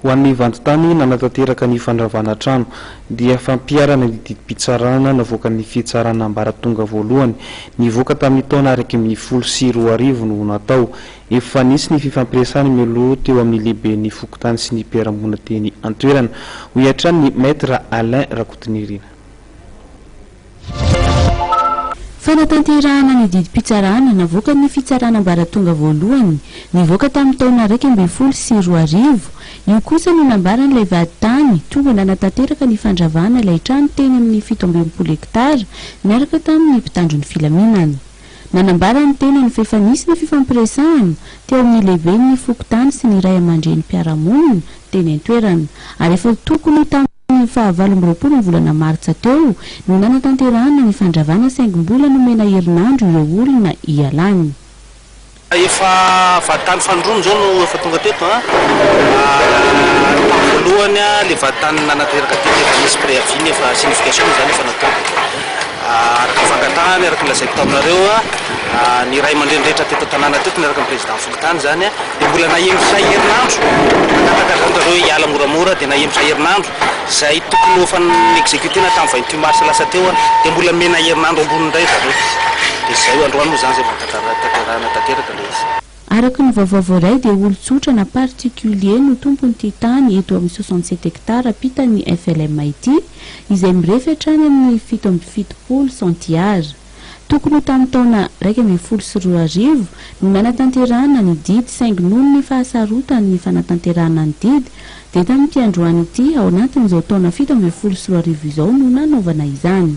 Ho an'ny vantotany nanatanteraka ny fandravana trano dia fampiarana ny didi-pitsarana navoaka ny fitsarana ambaratonga voalohany nivoaka tamin'ny taona 2014 no natao. Efa nisy ny fifampiresahana mialoha teo amin'ny lehiben'ny fokontany sy ny mpiara-monina teny an-toerana. Ho iatran ny maître Alain Rakotonirina. Fanatanterahana ny didi-pitsarana navoaka ny fitsarana ambaratonga voalohany nivoaka tamin'ny taona 2014. Io kosa no nambaran'ilay vaditany tonga nanatanteraka ny fandravana ilay trano teny amin'ny 17 hektara miaraka tamin'ny mpitandron'ny filaminana. Nanambarany tena ny fefanisy ny fifampiresahana teo amin'ny lehiben'ny fokontany sy ny ray aman-dren'ny mpiara-monina teny an-toerana ary efa tokony tamin'ny 29 volana martsa teo no nanatanterahana ny fandravana saingom-bola nomena herinandro ireo olona ialany. Efa vatany fandrono zao no efa tonga teto voalohany le vatany nanateraka teto efa misy préavis efa signification zany efa natao araka fangatahany araka lazaiko taminareo ny ray aman-dreny rehetra teto tanàna teto miaraka amin'ny président fokontany zany dia mbola nahembotra herinandro nakatakatantareo hiala moramora dia nahembotra herinandro zay tokony efa exécuté na tamin'ny 28 mars lasa teo dia mbola mena herinandro ambony indray zareo dia zay androany moa zany zay tanteraka le izy. Araka ny vaovao voaray dia olon-tsotra na particulier no tompon'ity tany eto amin'ny 67 hektara pitan'ny FLMIT izay mirefatra any amin'ny 770 centiare. Tokony ho tamin'ny taona 2012 no nanatanterahana ny didy saingy noho ny fahasarotany ny fanatanterahana ny didy dia tamin'ity androany ity ao anatin'izao taona 2012 izao no nanaovana izany.